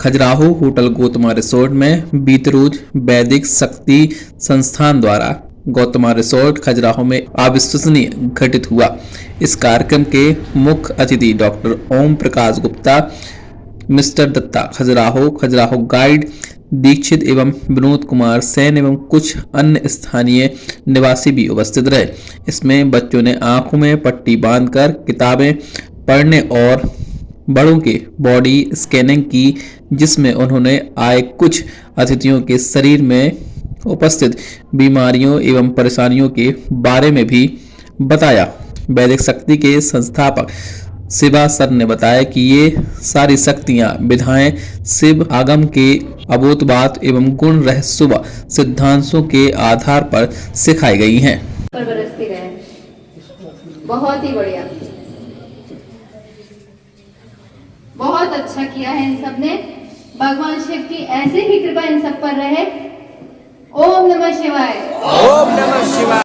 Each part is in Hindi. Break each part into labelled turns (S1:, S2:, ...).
S1: खजुराहो होटल गौतमा रिसोर्ट में बीते रोज वैदिक शक्ति संस्थान द्वारा गौतमा रिसोर्ट खजुराहो में अविश्वसनीय घटित हुआ। इस कार्यक्रम के मुख्य अतिथि doctor Om Prakash Gupta, mister Dutta Khajuraho guide Dixit एवं विनोद कुमार सेन एवं कुछ अन्य स्थानीय निवासी भी उपस्थित रहे। इसमें बच्चों ने आंखों में पट्टी बांधकर किताबें पढ़ने और बड़ों के बॉडी स्कैनिंग की, जिसमें उन्होंने आए कुछ अतिथियों के शरीर में उपस्थित बीमारियों एवं परेशानियों के बारे में भी बताया। वैदिक शक्ति के संस्थापक शिवा सर ने बताया कि ये सारी शक्तियां विधाएं शिव आगम के अबोधबात एवं गुण रहस्य सिद्धांतों के आधार पर सिखाई गई हैं।
S2: बहुत ही बढ़िया, बहुत अच्छा किया है इन सब ने। भगवान शिव की ऐसे ही कृपा इन सब पर रहे। ओम नमः शिवाय।
S3: ओम नमः शिवाय।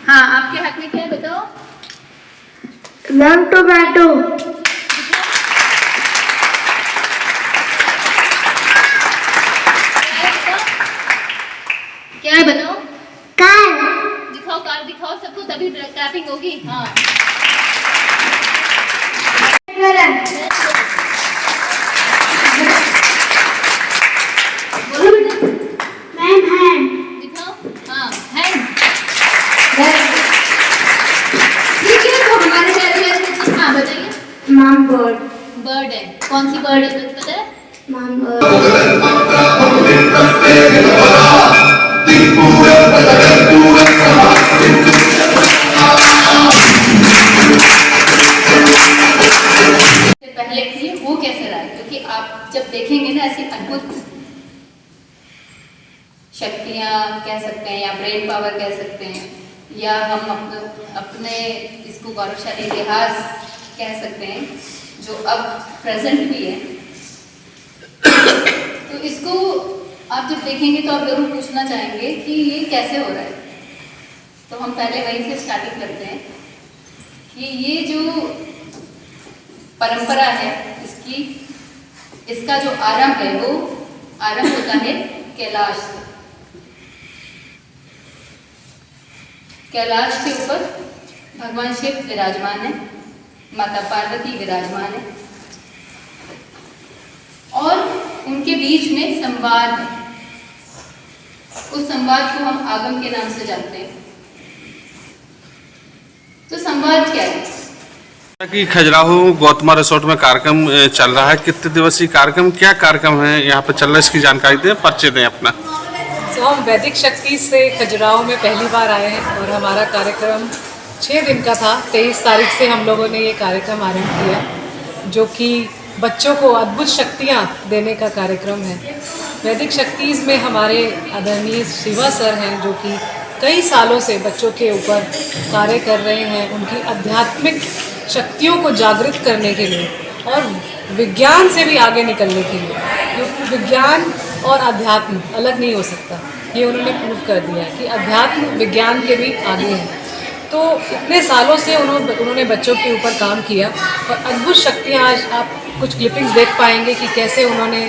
S2: हाँ, आपके हाथ में क्या है बताओ?
S4: Ma'am tomato.
S2: क्या है बताओ?
S4: कार।
S2: दिखाओ, कार दिखाओ सबको, तभी क्लैपिंग होगी। हाँ, बोलो बेटा।
S4: Ma'am hand.
S2: दिखाओ। हाँ, हैंड। ठीक है, तो हमारे चैनल। हाँ, बताइए।
S4: Ma'am bird.
S2: बर्ड है। कौन सी बर्ड है कुछ पता है?
S4: मैम
S2: पहले थी वो कैसे रहा है, क्योंकि आप जब देखेंगे ना ऐसी अद्भुत शक्तियां कह सकते हैं या ब्रेन पावर कह सकते हैं, या हम अपने इसको गौरवशाली इतिहास कह सकते हैं जो अब प्रेजेंट भी है। तो इसको आप जब देखेंगे तो आप जरूर पूछना चाहेंगे कि ये कैसे हो रहा है। तो हम पहले वहीं से स्टार्टिंग करते हैं कि ये जो परंपरा है इसका जो आरंभ है वो आरंभ होता है कैलाश से। कैलाश के ऊपर भगवान शिव विराजमान है, माता पार्वती विराजमान है और उनके बीच में संवाद है। उस संवाद को हम आगम के नाम से जानते हैं। तो संवाद क्या है?
S5: कि खजुराहो गौतमा रिसोर्ट में कार्यक्रम चल रहा है, कितने दिवसीय कार्यक्रम, क्या कार्यक्रम है यहाँ पे चल रहा है, इसकी जानकारी दें, परिचय दें अपना।
S6: तो हम वैदिक शक्ति से खजुराहो में पहली बार आए हैं और हमारा कार्यक्रम 6 दिन का था। 23 तारीख से हम लोगों ने ये कार्यक्रम आरंभ किया, जो कि बच्चों को अद्भुत शक्तियाँ देने का कार्यक्रम है। वैदिक शक्ति में हमारे आदरणीय शिवा सर हैं, जो कि कई सालों से बच्चों के ऊपर कार्य कर रहे हैं, उनकी आध्यात्मिक शक्तियों को जागृत करने के लिए और विज्ञान से भी आगे निकलने के लिए, क्योंकि विज्ञान और अध्यात्म अलग नहीं हो सकता। ये उन्होंने प्रूव कर दिया है कि अध्यात्म विज्ञान के भी आगे है। तो इतने सालों से उन्होंने बच्चों के ऊपर काम किया और अद्भुत शक्तियाँ आज आप कुछ क्लिपिंग्स देख पाएंगे कि कैसे उन्होंने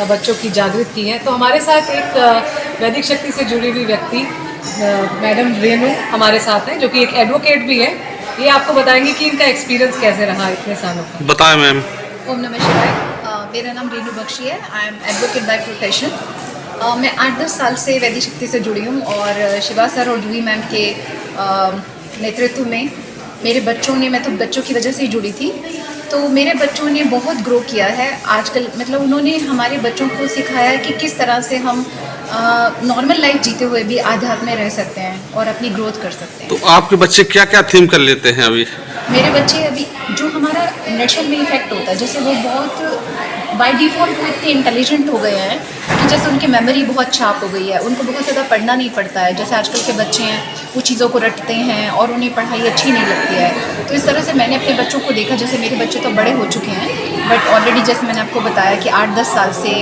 S6: बच्चों की जागृत की है। तो हमारे साथ एक वैदिक शक्ति से जुड़ी हुई व्यक्ति मैडम रेनू हमारे साथ हैं, जो कि एक एडवोकेट भी है। ये आपको बताएंगे कि इनका एक्सपीरियंस कैसे रहा इतने सालों का।
S5: बताएं मैम।
S7: ओम नमः शिवाय। मेरा नाम रेनू बख्शी है। I am advocate by profession. मैं 8-10 साल से वैदिक शक्ति से जुड़ी हूँ और शिवा सर और जूही मैम के नेतृत्व में मेरे बच्चों ने, मैं तो बच्चों की वजह से ही जुड़ी थी, तो मेरे बच्चों ने बहुत ग्रो किया है आजकल। मतलब उन्होंने हमारे बच्चों को सिखाया कि किस तरह से हम नॉर्मल लाइफ जीते हुए भी आध्यात्म में रह सकते हैं और अपनी ग्रोथ कर सकते हैं।
S5: तो आपके बच्चे क्या क्या थीम कर लेते हैं अभी?
S7: मेरे बच्चे अभी जो हमारा नेचर में इफेक्ट होता है, जैसे वो बहुत बाय डिफ़ॉल्ट वो इतने इंटेलिजेंट हो गए हैं कि वजह से उनकी मेमोरी बहुत शार्प हो गई है, उनको बहुत ज़्यादा पढ़ना नहीं पड़ता है। जैसे आजकल के बच्चे हैं वो चीज़ों को रटते हैं और उन्हें पढ़ाई अच्छी नहीं लगती है। तो इस तरह से मैंने अपने बच्चों को देखा, जैसे मेरे बच्चे तो बड़े हो चुके हैं बट ऑलरेडी जैसे मैंने आपको बताया कि 8-10 साल से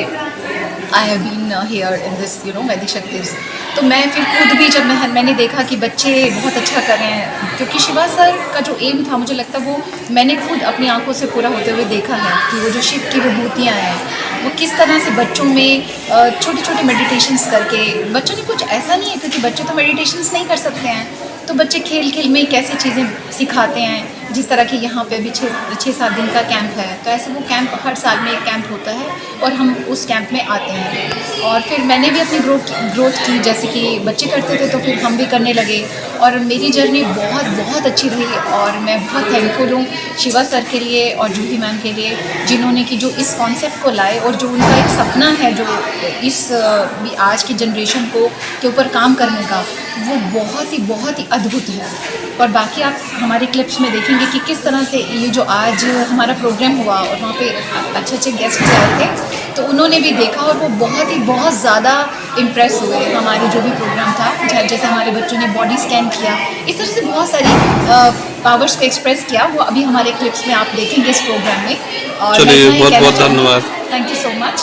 S7: I have been here in this Vedic shaktis. तो मैं फिर खुद भी जब मैंने देखा कि बच्चे बहुत अच्छा कर रहे हैं, क्योंकि शिवा सर का जो एम था मुझे लगता है वो मैंने खुद अपनी आंखों से पूरा होते हुए देखा है कि वो जो शिव की विभूतियाँ हैं वो किस तरह से बच्चों में छोटे छोटे मेडिटेशंस करके, बच्चों ने कुछ ऐसा नहीं है क्योंकि बच्चे तो मेडिटेशंस नहीं कर सकते हैं, तो बच्चे खेल खेल में कैसी चीज़ें सिखाते हैं। जिस तरह कि यहाँ पे अभी 6-7 दिन का कैंप है, तो ऐसे वो कैंप हर साल में एक कैंप होता है और हम उस कैंप में आते हैं। और फिर मैंने भी अपनी ग्रोथ की, जैसे कि बच्चे करते थे तो फिर हम भी करने लगे और मेरी जर्नी बहुत बहुत अच्छी रही। और मैं बहुत थैंकफुल हूँ शिवा सर के लिए और जूही मैम के लिए, जिन्होंने कि जो इस कॉन्सेप्ट को लाए और जो उनका एक सपना है जो इस आज की जनरेशन के ऊपर काम करने का, वो बहुत ही अद्भुत है। और बाकी आप हमारे क्लिप्स में देखेंगे कि किस तरह से ये जो आज हमारा प्रोग्राम हुआ और वहाँ पे अच्छे गेस्ट आए थे, तो उन्होंने भी देखा और वो बहुत ज़्यादा इम्प्रेस हुए हमारे जो भी प्रोग्राम था। जैसे हमारे बच्चों ने बॉडी स्कैन किया, इस तरह से बहुत सारी पावर्स को एक्सप्रेस किया, वो अभी हमारे क्लिप्स में आप देखेंगे इस प्रोग्राम में। और
S5: चलिए बहुत बहुत धन्यवाद।
S7: Thank you so much.